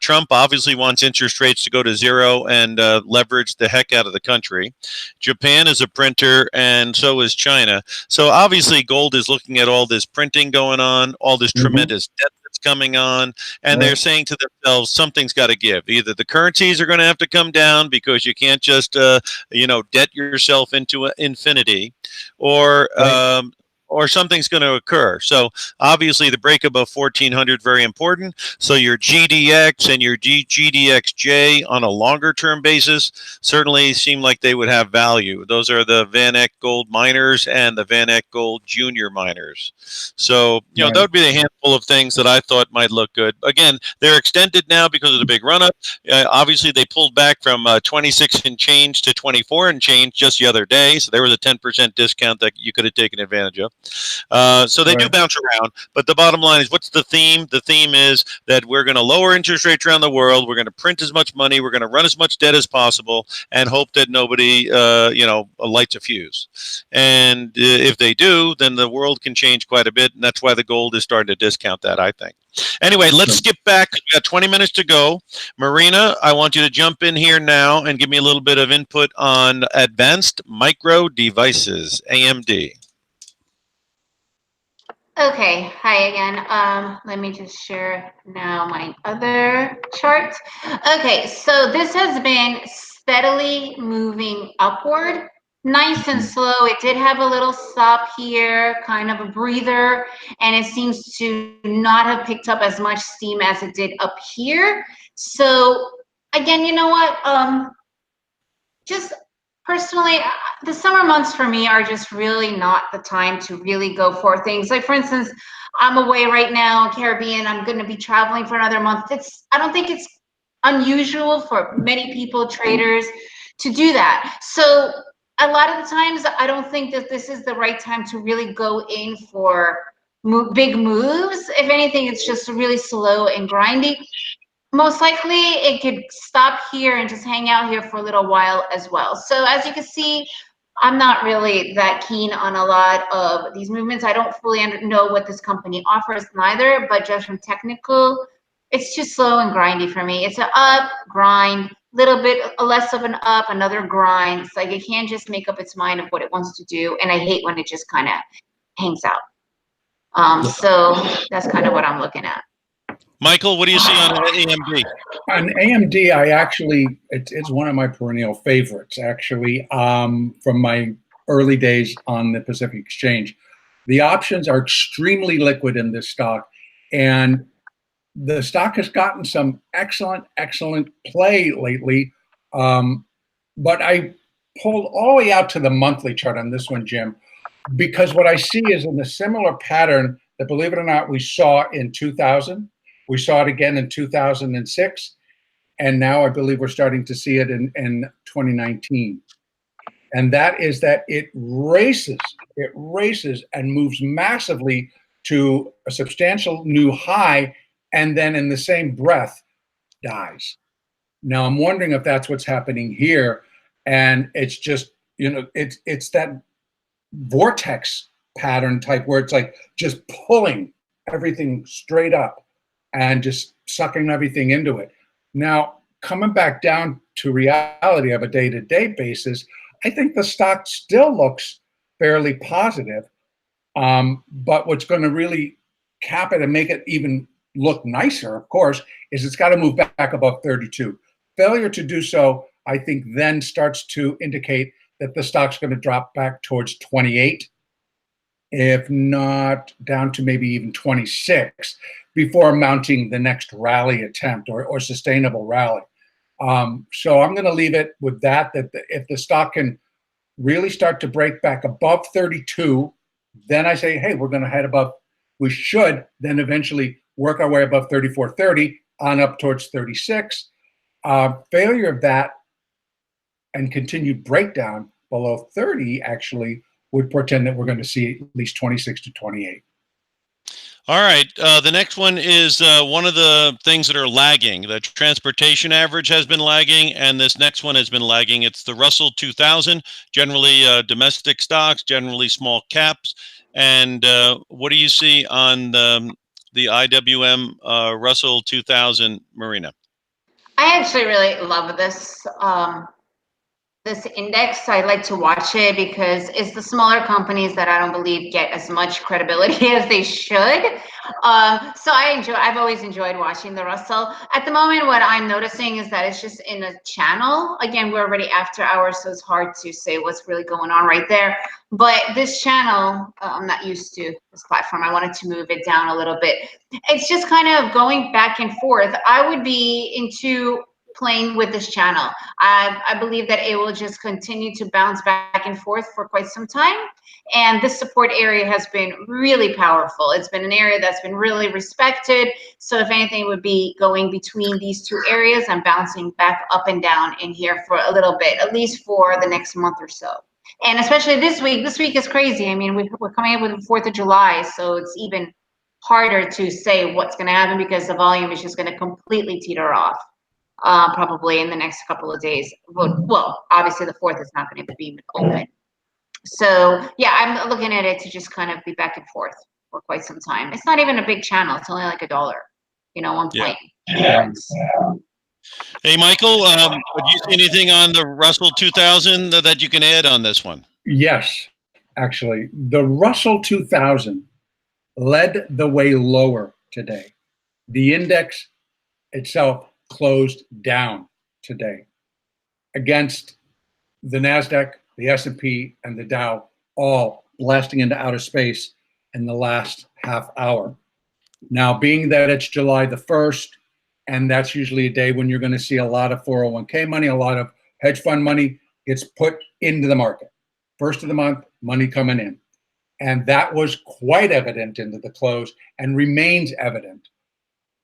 Trump obviously wants interest rates to go to zero and leverage the heck out of the country. Japan is a printer, and so is China. So obviously gold is looking at all this printing going on, all this tremendous debt that's coming on, and they're saying to themselves, something's got to give. Either the currencies are going to have to come down because you can't just, debt yourself into infinity, or something's going to occur. So obviously the break above 1400 very important. So your GDX and your GDXJ on a longer term basis certainly seem like they would have value. Those are the Van Eck Gold miners and the Van Eck Gold Junior miners. So that would be a handful of things that I thought might look good. Again, they're extended now because of the big run up. Obviously they pulled back from 26 and change to 24 and change just the other day. So there was a 10% discount that you could have taken advantage of. So they do bounce around, but the bottom line is, what's the theme? The theme is that we're going to lower interest rates around the world. We're going to print as much money. We're going to run as much debt as possible and hope that nobody, lights a fuse. And if they do, then the world can change quite a bit. And that's why the gold is starting to discount that, I think. Anyway, let's skip back. We've got 20 minutes to go. Marina, I want you to jump in here now and give me a little bit of input on advanced micro devices, AMD. Okay, hi again. Let me just share now my other chart. Okay, so this has been steadily moving upward, nice and slow. It did have a little stop here, kind of a breather, and it seems to not have picked up as much steam as it did up here. So again, you know what? Just personally, the summer months for me are just really not the time to really go for things. Like, for instance, I'm away right now, Caribbean. I'm going to be traveling for another month. I don't think it's unusual for many people, traders, to do that. So a lot of the times, I don't think that this is the right time to really go in for big moves. If anything, it's just really slow and grindy. Most likely, it could stop here and just hang out here for a little while as well. So as you can see, I'm not really that keen on a lot of these movements. I don't fully know what this company offers neither, but just from technical, it's just slow and grindy for me. It's an up, grind, little bit less of an up, another grind. It's like it can't just make up its mind of what it wants to do. And I hate when it just kind of hangs out. So that's kind of what I'm looking at. Michael, what do you see on AMD? On AMD, I actually, it's one of my perennial favorites, actually, from my early days on the Pacific Exchange. The options are extremely liquid in this stock, and the stock has gotten some excellent play lately. But I pulled all the way out to the monthly chart on this one, Jim, because what I see is in a similar pattern that, believe it or not, we saw in 2000. We saw it again in 2006. And now I believe we're starting to see it in 2019. And that is that it races and moves massively to a substantial new high, and then in the same breath dies. Now I'm wondering if that's what's happening here. And it's just, it's that vortex pattern type where it's like just pulling everything straight up and just sucking everything into it. Now, coming back down to reality of a day-to-day basis, I think the stock still looks fairly positive. But what's going to really cap it and make it even look nicer, of course, is it's got to move back above 32. Failure to do so, I think, then starts to indicate that the stock's going to drop back towards 28, if not down to maybe even 26, before mounting the next rally attempt or sustainable rally. So I'm going to leave it with that if the stock can really start to break back above 32, then I say, hey, we're going to head above. We should then eventually work our way above 34.30 on up towards 36. Failure of that and continued breakdown below 30 actually would portend that we're going to see at least 26 to 28. All right. The next one is one of the things that are lagging. The transportation average has been lagging, and this next one has been lagging. It's the Russell 2000, generally domestic stocks, generally small caps. And what do you see on the IWM Russell 2000, Marina? I actually really love this this index. I like to watch it because it's the smaller companies that I don't believe get as much credibility as they should. So I've always enjoyed watching the Russell. At the moment, what I'm noticing is that it's just in a channel. Again, we're already after hours, so it's hard to say what's really going on right there. But this channel, I'm not used to this platform. I wanted to move it down a little bit. It's just kind of going back and forth. I would be into playing with this channel. I believe that it will just continue to bounce back and forth for quite some time. And this support area has been really powerful. It's been an area that's been really respected. So if anything, it would be going between these two areas and bouncing back up and down in here for a little bit, at least for the next month or so. And especially this week is crazy. I mean, we're coming up with the 4th of July, so it's even harder to say what's going to happen because the volume is just going to completely teeter off. Probably in the next couple of days. Well, obviously the 4th is not going to be open. So yeah, I'm looking at it to just kind of be back and forth for quite some time. It's not even a big channel. It's only like $1, one point. Yeah. Hey, Michael, do you see anything on the Russell 2000 that you can add on this one? Yes, actually. The Russell 2000 led the way lower today. The index itself closed down today against the NASDAQ, the S&P, and the Dow, all blasting into outer space in the last half hour. Now, being that it's July the 1st, and that's usually a day when you're going to see a lot of 401k money, a lot of hedge fund money gets put into the market. First of the month, money coming in. And that was quite evident into the close and remains evident.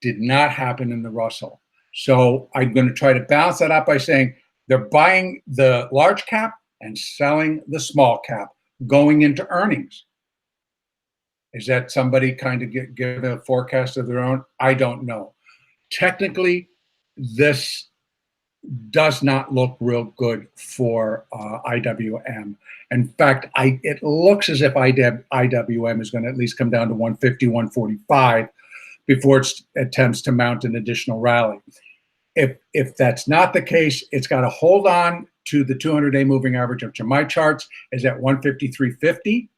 Did not happen in the Russell. So I'm going to try to balance that out by saying they're buying the large cap and selling the small cap, going into earnings. Is that somebody kind of give a forecast of their own? I don't know. Technically, this does not look real good for IWM. In fact, it looks as if IWM is going to at least come down to 150, 145 before it attempts to mount an additional rally. If that's not the case, it's got to hold on to the 200-day moving average, which in my charts is at 153.50,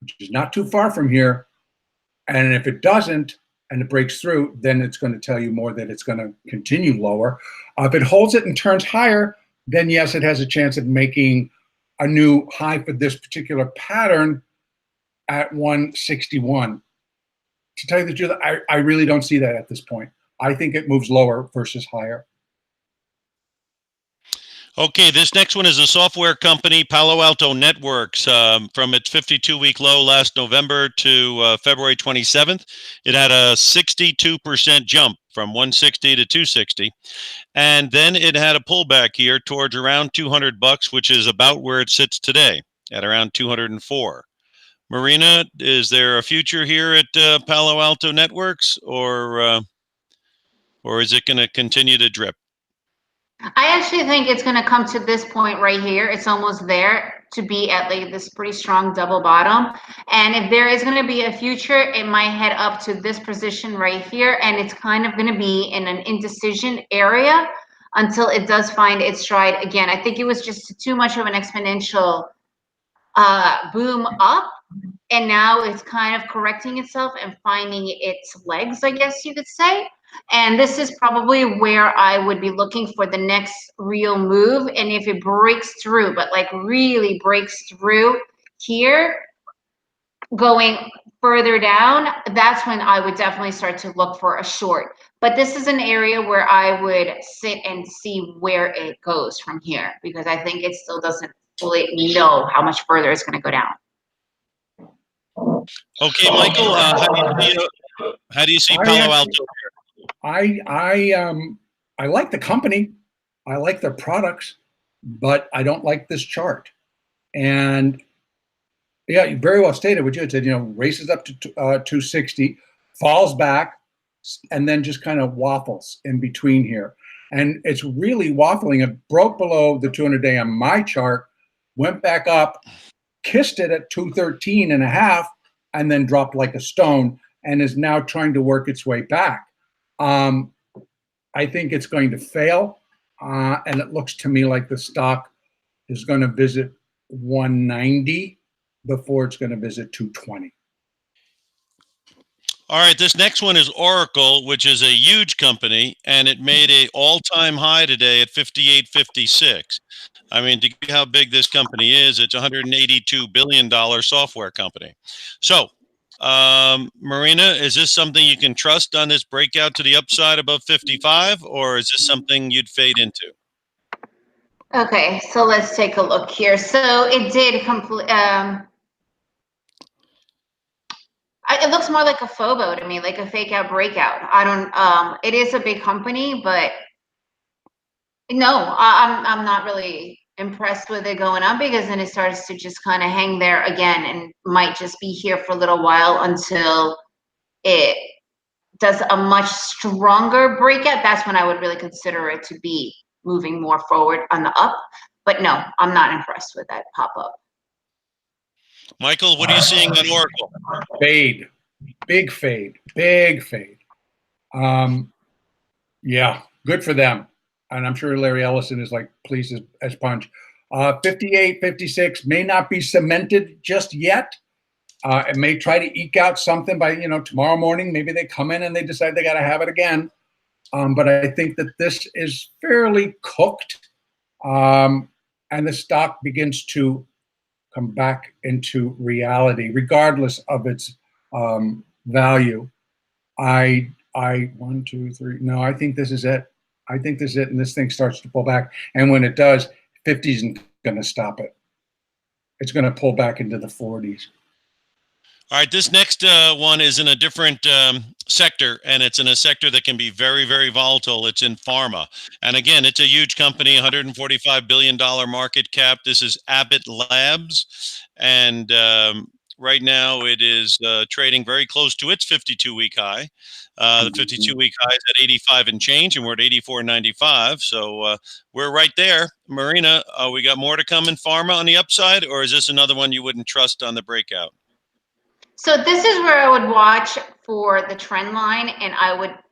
which is not too far from here. And if it doesn't, and it breaks through, then it's going to tell you more that it's going to continue lower. If it holds it and turns higher, then yes, it has a chance of making a new high for this particular pattern at 161. To tell you the truth, I really don't see that at this point. I think it moves lower versus higher. Okay, this next one is a software company, Palo Alto Networks. From its 52-week low last November to February 27th, it had a 62% jump from 160 to 260. And then it had a pullback here towards around $200, which is about where it sits today at around 204. Marina, is there a future here at Palo Alto Networks, or is it going to continue to drip? I actually think it's going to come to this point right here. It's almost there to be at like this pretty strong double bottom. And if there is going to be a future, it might head up to this position right here. And it's kind of going to be in an indecision area until it does find its stride again. I think it was just too much of an exponential boom up. And now it's kind of correcting itself and finding its legs, I guess you could say. And this is probably where I would be looking for the next real move. And if it breaks through, but like really breaks through here, going further down, that's when I would definitely start to look for a short. But this is an area where I would sit and see where it goes from here, because I think it still doesn't fully know how much further it's going to go down. Okay, Michael, how do you see Palo Alto? I like the company. I like their products, but I don't like this chart. And yeah, you very well stated what you had said, races up to 260, falls back, and then just kind of waffles in between here. And it's really waffling. It broke below the 200-day on my chart, went back up, kissed it at 213.5, and then dropped like a stone, and is now trying to work its way back. I think it's going to fail, and it looks to me like the stock is going to visit 190 before it's going to visit 220. All right, this next one is Oracle, which is a huge company, and it made an all-time high today at 58.56. I mean, to get how big this company is, it's a $182 billion software company. So, Marina, is this something you can trust on this breakout to the upside above 55, or is this something you'd fade into? Okay, so let's take a look here. So it did complete. It looks more like a FOBO to me, like a fake out breakout. I don't. It is a big company, but no, I'm not really impressed with it going up, because then it starts to just kind of hang there again and might just be here for a little while until it does a much stronger breakout. That's when I would really consider it to be moving more forward on the up. But no, I'm not impressed with that pop up. Michael, what are you seeing on Oracle? Fade, big fade, big fade. Yeah, good for them. And I'm sure Larry Ellison is like pleased as punch. 58, 56 may not be cemented just yet. It may try to eke out something by, tomorrow morning. Maybe they come in and they decide they got to have it again. But I think that this is fairly cooked. And the stock begins to come back into reality, regardless of its value. I 1, 2, 3. No, I think this is it. I think this is it, and this thing starts to pull back. And when it does, 50 isn't going to stop it. It's going to pull back into the 40s. All right, this next one is in a different sector, and it's in a sector that can be very, very volatile. It's in pharma. And again, it's a huge company, $145 billion market cap. This is Abbott Labs. And right now it is trading very close to its 52-week high. The 52-week high is at 85 and change, and we're at 84.95. So we're right there. Marina, we got more to come in pharma on the upside, or is this another one you wouldn't trust on the breakout? So this is where I would watch for the trend line, and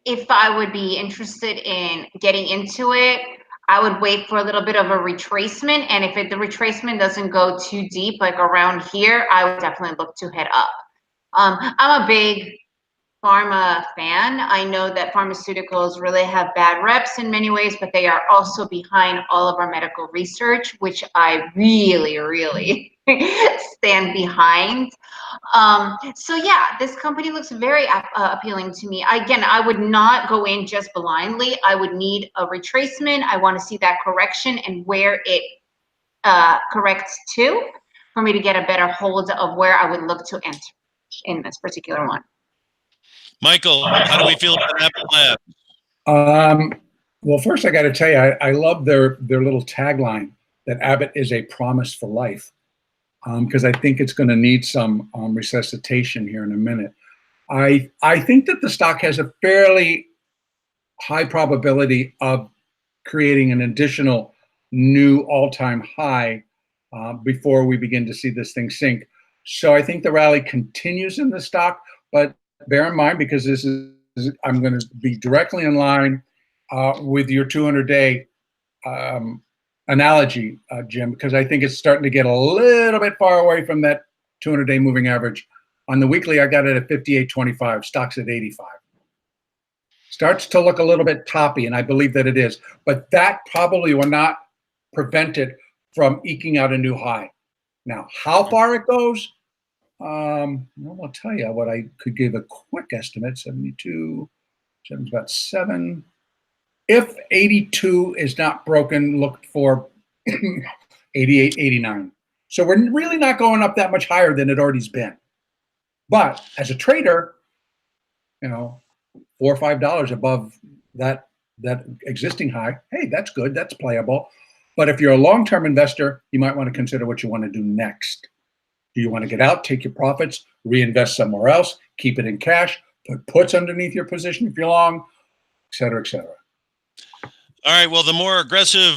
if I would be interested in getting into it, I would wait for a little bit of a retracement, and if the retracement doesn't go too deep, like around here, I would definitely look to head up. I'm a big pharma fan. I know that pharmaceuticals really have bad reps in many ways, but they are also behind all of our medical research, which I really, really stand behind. So yeah, this company looks very appealing to me. Again, I would not go in just blindly. I would need a retracement. I want to see that correction and where it corrects to for me to get a better hold of where I would look to enter in this particular one. Michael, how do we feel about Abbott Labs? Well, first I got to tell you, I love their little tagline that Abbott is a promise for life, because I think it's going to need some resuscitation here in a minute. I think that the stock has a fairly high probability of creating an additional new all-time high before we begin to see this thing sink. So I think the rally continues in the stock, but bear in mind, because this is, I'm going to be directly in line with your 200-day analogy, Jim, because I think it's starting to get a little bit far away from that 200-day moving average. On the weekly, I got it at 58.25, stocks at 85. Starts to look a little bit toppy, and I believe that it is, but that probably will not prevent it from eking out a new high. Now, how far it goes, I'll tell you what I could give a quick estimate, 72, 7 is about 7. If 82 is not broken, look for 88, 89. So we're really not going up that much higher than it already's been. But as a trader, $4 or $5 above that existing high, hey, that's good, that's playable. But if you're a long-term investor, you might want to consider what you want to do next. Do you want to get out, take your profits, reinvest somewhere else, keep it in cash, put puts underneath your position if you're long, et cetera, et cetera? All right. Well, the more aggressive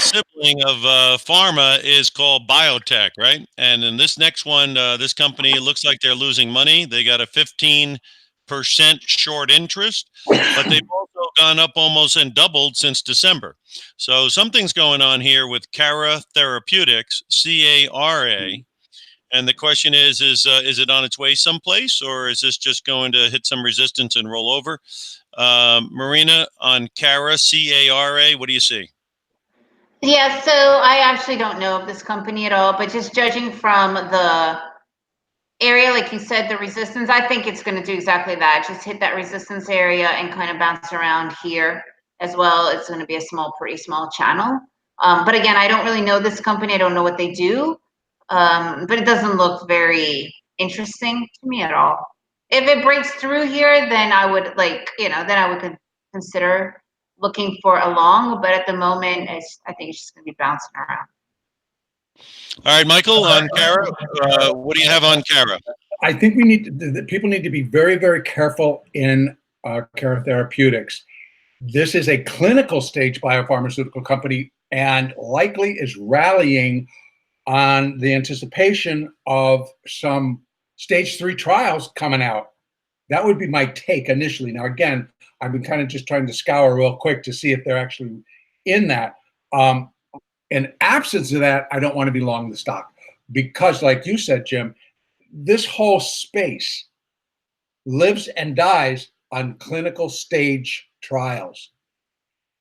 sibling of pharma is called biotech, right? And in this next one, this company, it looks like they're losing money. They got a 15% short interest, but they've also gone up almost and doubled since December. So something's going on here with Keira Therapeutics, C-A-R-A. And the question is it on its way someplace, or is this just going to hit some resistance and roll over? Marina, on Keira, C-A-R-A, what do you see? Yeah, so I actually don't know of this company at all, but just judging from the area, like you said, the resistance, I think it's going to do exactly that. Just hit that resistance area and kind of bounce around here as well. It's going to be a pretty small channel. But again, I don't really know this company. I don't know what they do. But it doesn't look very interesting to me at all. If it breaks through here, then I would consider looking for a long, but at the moment, I think it's just going to be bouncing around. All right, Michael, on Keira, what do you have on Keira? I think people need to be very, very careful in Keira Therapeutics. This is a clinical stage biopharmaceutical company and likely is rallying on the anticipation of some stage 3 trials coming out. That would be my take initially. Now, again, I've been kind of just trying to scour real quick to see if they're actually in that. In absence of that, I don't want to be long the stock because, like you said, Jim, this whole space lives and dies on clinical stage trials.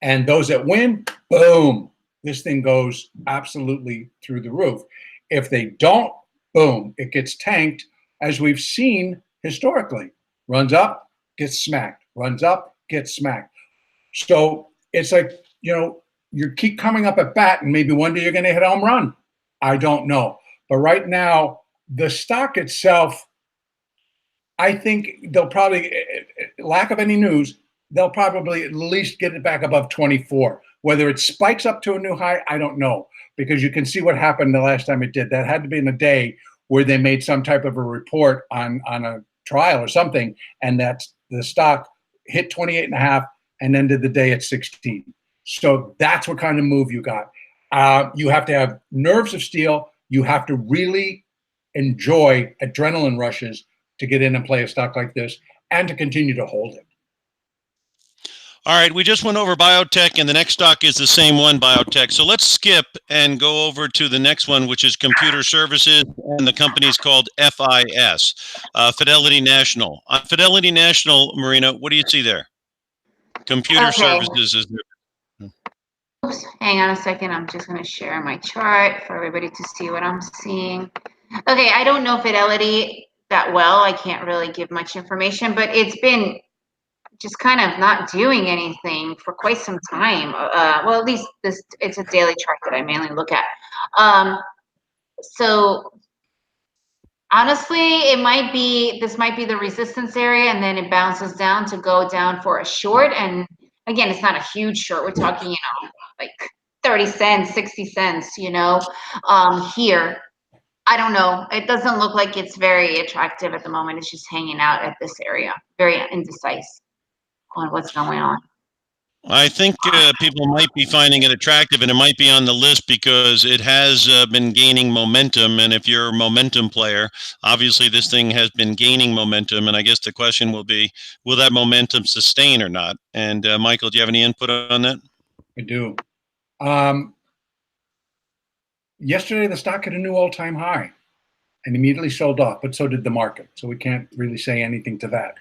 And those that win, boom, this thing goes absolutely through the roof. If they don't, boom, it gets tanked, as we've seen historically. Runs up, gets smacked. Runs up, gets smacked. So it's like, you keep coming up at bat and maybe one day you're going to hit a home run. I don't know. But right now, The stock itself, I think they'll probably, lack of any news, they'll probably at least get it back above 24. Whether it spikes up to a new high, I don't know, because you can see what happened the last time it did. That had to be in a day where they made some type of a report on a trial or something, and that the stock hit 28.5 and ended the day at 16. So that's what kind of move you got. You have to have nerves of steel. You have to really enjoy adrenaline rushes to get in and play a stock like this and to continue to hold it. All right, we just went over biotech, and the next stock is the same one, biotech. So let's skip and go over to the next one, which is computer services, and the company's called FIS, Fidelity National. On Fidelity National, Marina, what do you see there? Computer services is there. Oops, hang on a second. I'm just going to share my chart for everybody to see what I'm seeing. Okay, I don't know Fidelity that well. I can't really give much information, but it's been just kind of not doing anything for quite some time. Well, at least it's a daily chart that I mainly look at. So honestly, this might be the resistance area, and then it bounces down to go down for a short. And again, it's not a huge short. We're talking, like 30 cents, 60 cents, here. I don't know. It doesn't look like it's very attractive at the moment. It's just hanging out at this area, very indecisive on what's going on. I think people might be finding it attractive, and it might be on the list because it has been gaining momentum. And if you're a momentum player, obviously this thing has been gaining momentum. And I guess the question will be, will that momentum sustain or not? And Michael, do you have any input on that? I do. Yesterday, the stock hit a new all-time high and immediately sold off, but so did the market. So we can't really say anything to that.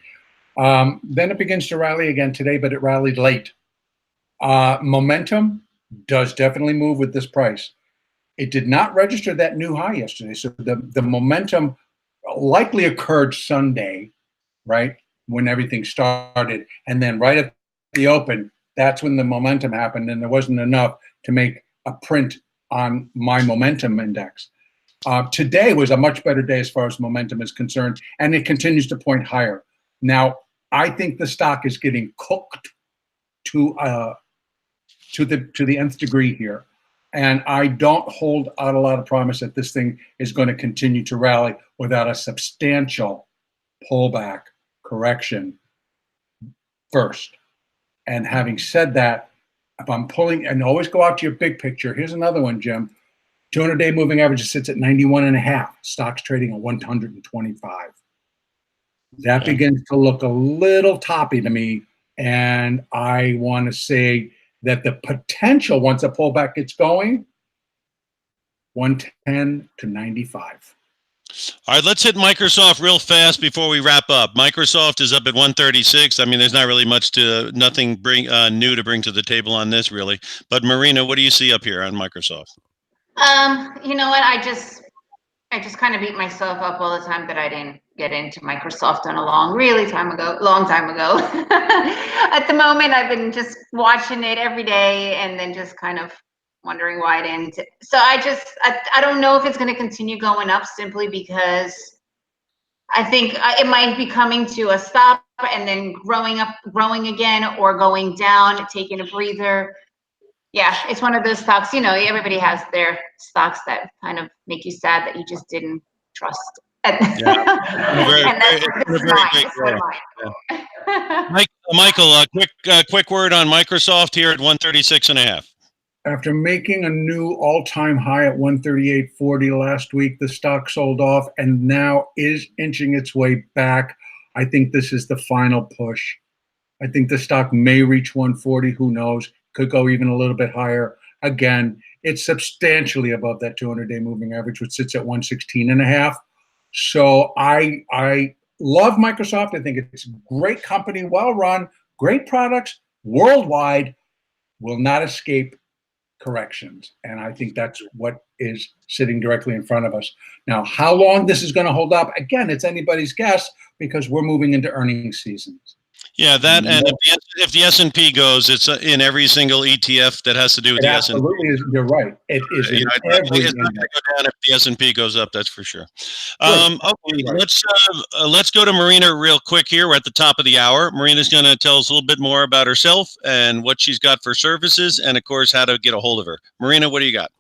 Then it begins to rally again today, but it rallied late. Momentum does definitely move with this price. It did not register that new high yesterday. So the momentum likely occurred Sunday, right, when everything started. And then right at the open, that's when the momentum happened, and there wasn't enough to make a print on my momentum index. Today was a much better day as far as momentum is concerned, and it continues to point higher. Now, I think the stock is getting cooked to the nth degree here, and I don't hold out a lot of promise that this thing is going to continue to rally without a substantial pullback correction first. And having said that, if I'm pulling, and always go out to your big picture, here's another one, Jim. 200-day moving average sits at 91.5. Stock's trading at 125. That begins to look a little toppy to me, and I want to say that the potential, once a pullback gets going, 110 to 95. All right, let's hit Microsoft real fast before we wrap up. Microsoft is up at 136. I mean, there's not really nothing new to bring to the table on this, really. But Marina, what do you see up here on Microsoft? You know what? I just kind of beat myself up all the time that I didn't get into Microsoft on a long time ago. At the moment, I've been just watching it every day and then just kind of wondering why I didn't. So I don't know if it's going to continue going up, simply because I think it might be coming to a stop and then growing again, or going down, taking a breather. Yeah, it's one of those stocks, everybody has their stocks that kind of make you sad that you just didn't trust. Michael, quick word on Microsoft here at 136.5. After making a new all-time high at 138.40 last week, the stock sold off and now is inching its way back. I think this is the final push. I think the stock may reach 140. Who knows? Could go even a little bit higher. Again, it's substantially above that 200-day moving average, which sits at 116.5. So I love Microsoft. I think it's a great company, well run, great products, worldwide, will not escape corrections. And I think that's what is sitting directly in front of us. Now, how long this is going to hold up, again, it's anybody's guess, because we're moving into earnings seasons. Yeah, that, and if the S&P goes, it's in every single ETF that has to do with It the S&P. absolutely is. You're right. It is in every It's not going to go down if the S&P goes up. That's for sure. Right. Okay, Right. let's go to Marina real quick here. We're at the top of the hour. Marina's going to tell us a little bit more about herself and what she's got for services, and of course, how to get a hold of her. Marina, what do you got?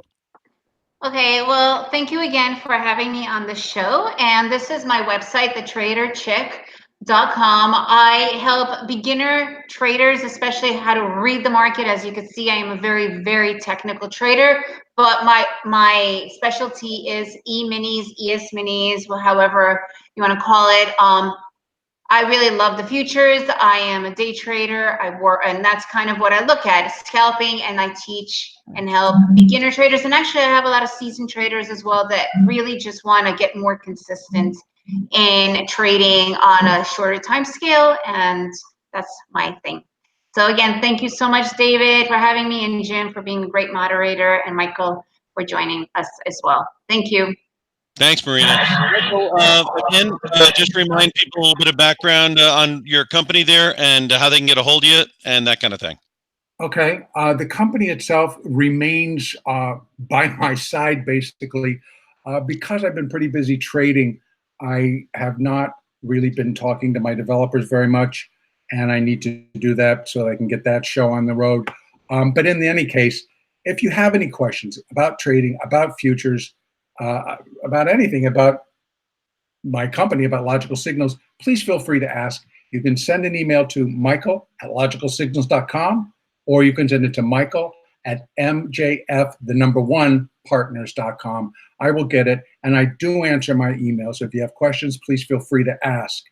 Okay, well, thank you again for having me on the show. And this is my website, thetraderchick.com. I help beginner traders, especially how to read the market. As you can see, I am a very, very technical trader, but my specialty is E-minis, ES-minis, well, however you want to call it. I really love the futures. I am a day trader. I work, and that's kind of what I look at, scalping, and I teach and help beginner traders. And actually, I have a lot of seasoned traders as well that really just want to get more consistent in trading on a shorter time scale, and that's my thing. So again, thank you so much, David, for having me, and Jim for being a great moderator, and Michael for joining us as well. Thank you. Thanks, Marina. Again, just remind people a little bit of background on your company there and how they can get a hold of you and that kind of thing. Okay. The company itself remains by my side, basically. Because I've been pretty busy trading, I have not really been talking to my developers very much, and I need to do that so I can get that show on the road. But in any case, if you have any questions about trading, about futures, about anything, about my company, about Logical Signals, please feel free to ask. You can send an email to michael@logicalsignals.com, or you can send it to michael@mjf1partners.com. I will get it, and I do answer my emails. So if you have questions, please feel free to ask.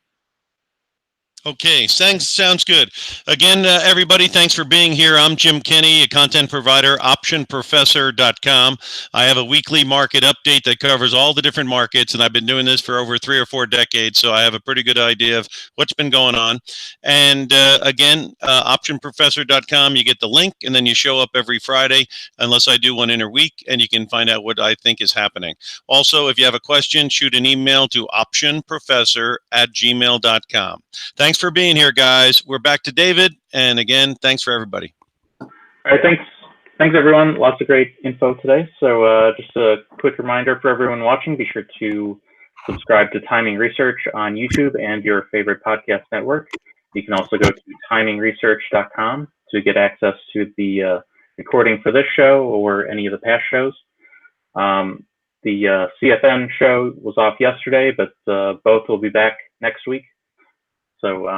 Okay, sounds good. Again, everybody, thanks for being here. I'm Jim Kenney, a content provider, optionprofessor.com. I have a weekly market update that covers all the different markets, and I've been doing this for over 3 or 4 decades, so I have a pretty good idea of what's been going on. And again, optionprofessor.com, you get the link, and then you show up every Friday, unless I do one in a week, and you can find out what I think is happening. Also, if you have a question, shoot an email to optionprofessor@gmail.com. Thanks for being here, guys. We're back to David. And again, thanks for everybody. All right, thanks. Thanks, everyone. Lots of great info today. So just a quick reminder for everyone watching, be sure to subscribe to Timing Research on YouTube and your favorite podcast network. You can also go to TimingResearch.com to get access to the recording for this show or any of the past shows. The CFN show was off yesterday, but both will be back next week. So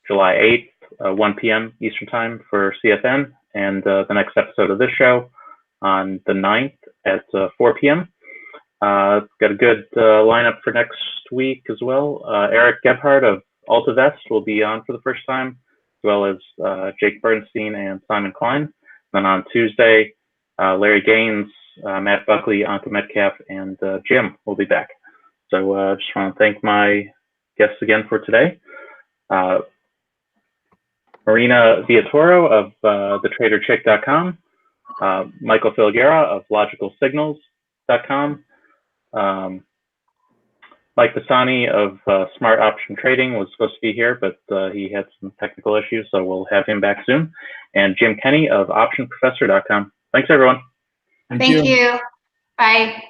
July 8th, 1 p.m. Eastern Time for CFN, and the next episode of this show on the 9th at 4 p.m. Got a good lineup for next week as well. Eric Gebhardt of Alto will be on for the first time, as well as Jake Bernstein and Simon Klein. Then on Tuesday, Larry Gaines, Matt Buckley, Anka Metcalf, and Jim will be back. So just want to thank my guests again for today. Marina Villatoro of thetraderchick.com, Michael Filighera of logicalsignals.com, Mike Pisani of Smart Option Trading was supposed to be here, but he had some technical issues, so we'll have him back soon. And Jim Kenney of optionprofessor.com. Thanks, everyone. Thank you. Bye.